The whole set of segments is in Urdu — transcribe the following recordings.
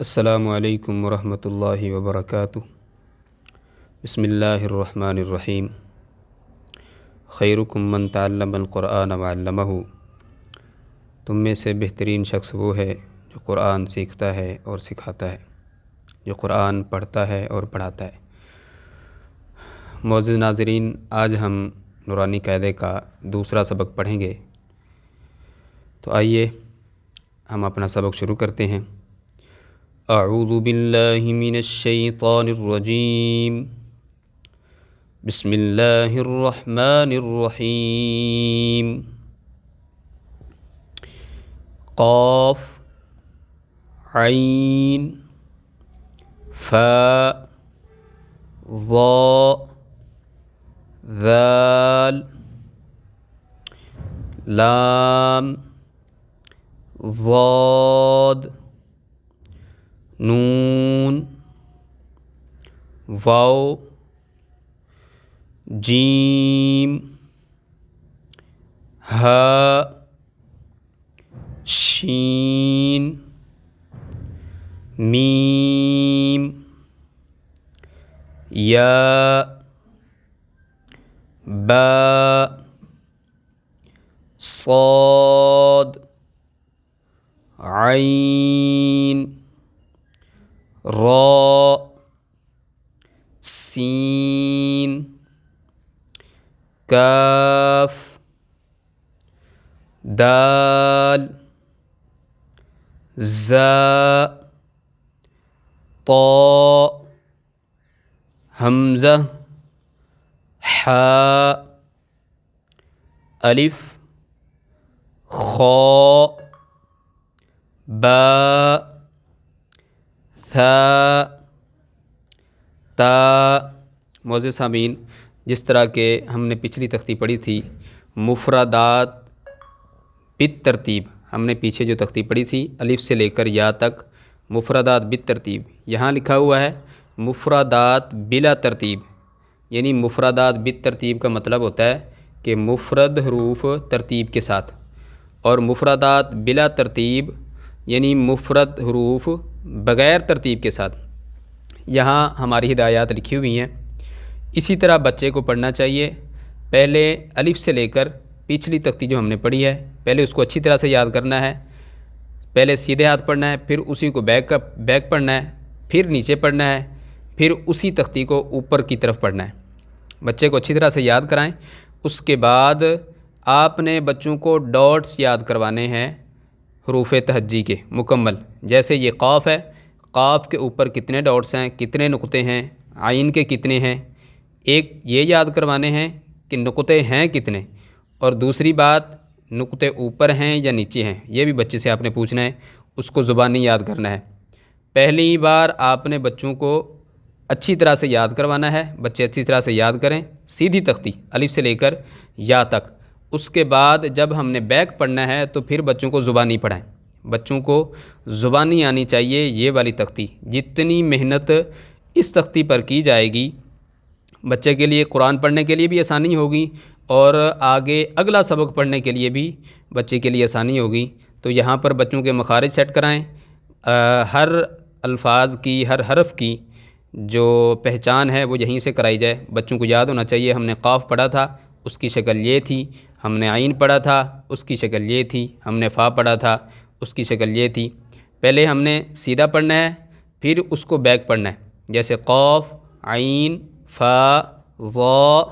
السلام علیکم ورحمۃ اللہ وبرکاتہ۔ بسم اللہ الرحمن الرحیم۔ خیرکم من تعلم القرآن وعلمہ۔ تم میں سے بہترین شخص وہ ہے جو قرآن سیکھتا ہے اور سکھاتا ہے، جو قرآن پڑھتا ہے اور پڑھاتا ہے۔ معزز ناظرین، آج ہم نورانی قاعدے کا دوسرا سبق پڑھیں گے، تو آئیے ہم اپنا سبق شروع کرتے ہیں۔ اعوذ باللہ من الشیطان الرجیم، بسم اللہ الرحمن الرحیم۔ قاف، عین، فا، ضا، ذال، لام، ضاد، نون، واو، جیم، ہا، شین، میم، یا، با، صاد، عین، را، سین، کاف، دال، زا، طا، حمزہ، حا، الف، خا، با، ثا، تا۔ معزز سامعین، جس طرح کہ ہم نے پچھلی تختی پڑھی تھی مفردات بالترتیب، ہم نے پیچھے جو تختی پڑھی تھی الف سے لے کر یا تک مفردات بالترتیب، یہاں لکھا ہوا ہے مفردات بلا ترتیب، یعنی مفردات بالترتیب کا مطلب ہوتا ہے کہ مفرد حروف ترتیب کے ساتھ، اور مفردات بلا ترتیب یعنی مفرد حروف بغیر ترتیب کے ساتھ۔ یہاں ہماری ہدایات لکھی ہوئی ہیں، اسی طرح بچے کو پڑھنا چاہیے۔ پہلے الف سے لے کر پچھلی تختی جو ہم نے پڑھی ہے پہلے اس کو اچھی طرح سے یاد کرنا ہے، پہلے سیدھے ہاتھ پڑھنا ہے، پھر اسی کو بیک پڑھنا ہے، پھر نیچے پڑھنا ہے، پھر اسی تختی کو اوپر کی طرف پڑھنا ہے۔ بچے کو اچھی طرح سے یاد کرائیں۔ اس کے بعد آپ نے بچوں کو ڈاٹس یاد کروانے ہیں حروف تہجی کے مکمل، جیسے یہ قاف ہے، قاف کے اوپر کتنے ڈاٹس ہیں، کتنے نقطے ہیں، عین کے کتنے ہیں، ایک یہ یاد کروانے ہیں کہ نقطے ہیں کتنے، اور دوسری بات نقطے اوپر ہیں یا نیچے ہیں، یہ بھی بچے سے آپ نے پوچھنا ہے، اس کو زبانی یاد کرنا ہے۔ پہلی بار آپ نے بچوں کو اچھی طرح سے یاد کروانا ہے، بچے اچھی طرح سے یاد کریں سیدھی تختی الف سے لے کر یا تک۔ اس کے بعد جب ہم نے بیک پڑھنا ہے تو پھر بچوں کو زبانی پڑھائیں، بچوں کو زبانی آنی چاہیے۔ یہ والی تختی جتنی محنت اس تختی پر کی جائے گی بچے کے لیے قرآن پڑھنے کے لیے بھی آسانی ہوگی، اور آگے اگلا سبق پڑھنے کے لیے بھی بچے کے لیے آسانی ہوگی۔ تو یہاں پر بچوں کے مخارج سیٹ کرائیں، ہر الفاظ کی، ہر حرف کی جو پہچان ہے وہ یہیں سے کرائی جائے۔ بچوں کو یاد ہونا چاہیے ہم نے قاف پڑھا تھا اس کی شکل یہ تھی، ہم نے عین پڑھا تھا اس کی شکل یہ تھی، ہم نے فا پڑھا تھا اس کی شکل یہ تھی۔ پہلے ہم نے سیدھا پڑھنا ہے، پھر اس کو بیک پڑھنا ہے، جیسے قاف، عین، فا، ضا،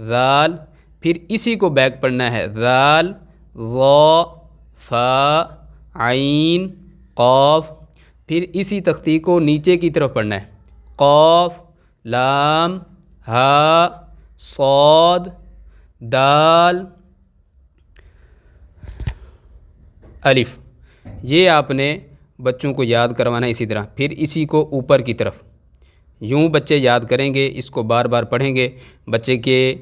ذال، پھر اسی کو بیک پڑھنا ہے، ذال، ضا، فا، عین، قاف، پھر اسی تختی کو نیچے کی طرف پڑھنا ہے، قاف، لام، ہا، صاد، دال، الف۔ یہ آپ نے بچوں کو یاد کروانا ہے اسی طرح، پھر اسی کو اوپر کی طرف یوں بچے یاد کریں گے، اس کو بار بار پڑھیں گے، بچے کے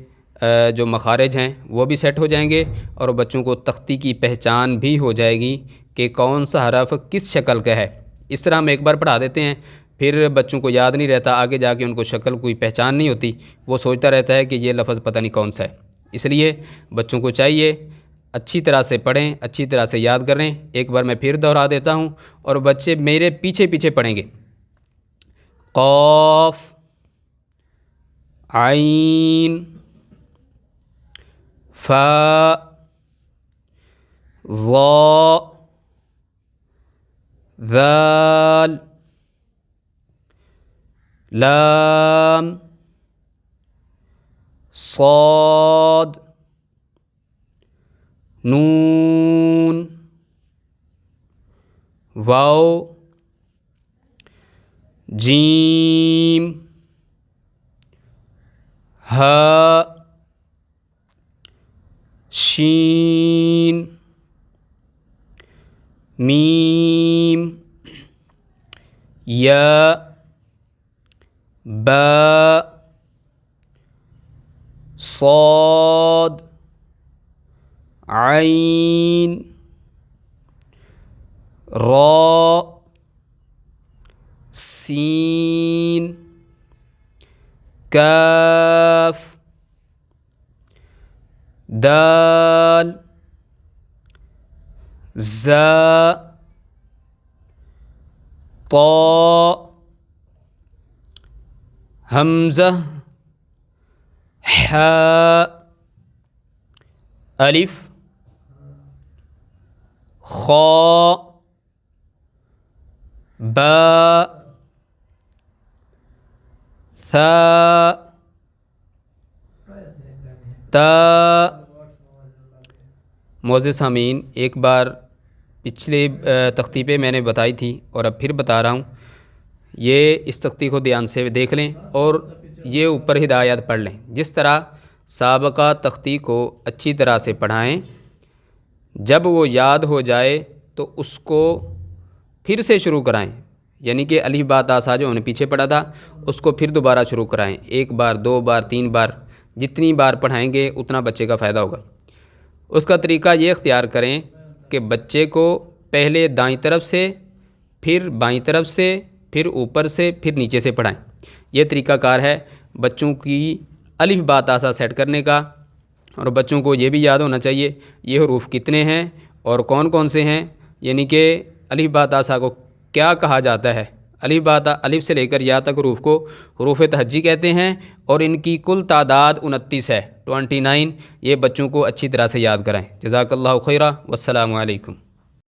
جو مخارج ہیں وہ بھی سیٹ ہو جائیں گے، اور بچوں کو تختی کی پہچان بھی ہو جائے گی کہ کون سا حرف کس شکل کا ہے۔ اس طرح ہم ایک بار پڑھا دیتے ہیں، پھر بچوں کو یاد نہیں رہتا، آگے جا کے ان کو شکل کوئی پہچان نہیں ہوتی، وہ سوچتا رہتا ہے کہ یہ لفظ پتہ نہیں کون سا ہے۔ اس لیے بچوں کو چاہیے اچھی طرح سے پڑھیں، اچھی طرح سے یاد کریں۔ ایک بار میں پھر دہرا دیتا ہوں اور بچے میرے پیچھے پیچھے پڑھیں گے۔ قاف، عین، فا، ظا، ذال، لام، صاد، نون، واو، جیم، ہا، شین، میم، یا، با، صاد، عین، را، سین، کاف، دال، زا، طا، حمزہ، حا، الف، خا، با، ثا، تا۔ معزز سامعین، ایک بار پچھلے تختی پہ میں نے بتائی تھی اور اب پھر بتا رہا ہوں، یہ اس تختی کو دھیان سے دیکھ لیں اور یہ اوپر ہدایات پڑھ لیں۔ جس طرح سابقہ تختی کو اچھی طرح سے پڑھائیں، جب وہ یاد ہو جائے تو اس کو پھر سے شروع کرائیں، یعنی کہ الف با تا سا جو ہم نے پیچھے پڑھا تھا اس کو پھر دوبارہ شروع کرائیں، ایک بار، دو بار، تین بار، جتنی بار پڑھائیں گے اتنا بچے کا فائدہ ہوگا۔ اس کا طریقہ یہ اختیار کریں کہ بچے کو پہلے دائیں طرف سے، پھر بائیں طرف سے، پھر اوپر سے، پھر نیچے سے پڑھائیں۔ یہ طریقہ کار ہے بچوں کی الف با تا سا سیٹ کرنے کا، اور بچوں کو یہ بھی یاد ہونا چاہیے یہ حروف کتنے ہیں اور کون کون سے ہیں، یعنی کہ الف با تا سا کو کیا کہا جاتا ہے۔ الف با تا، الف سے لے کر یا تک حروف کو حروف تہجی کہتے ہیں اور ان کی کل تعداد 29 ہے، 29۔ یہ بچوں کو اچھی طرح سے یاد کرائیں۔ جزاک اللہ خیرہ، والسلام علیکم۔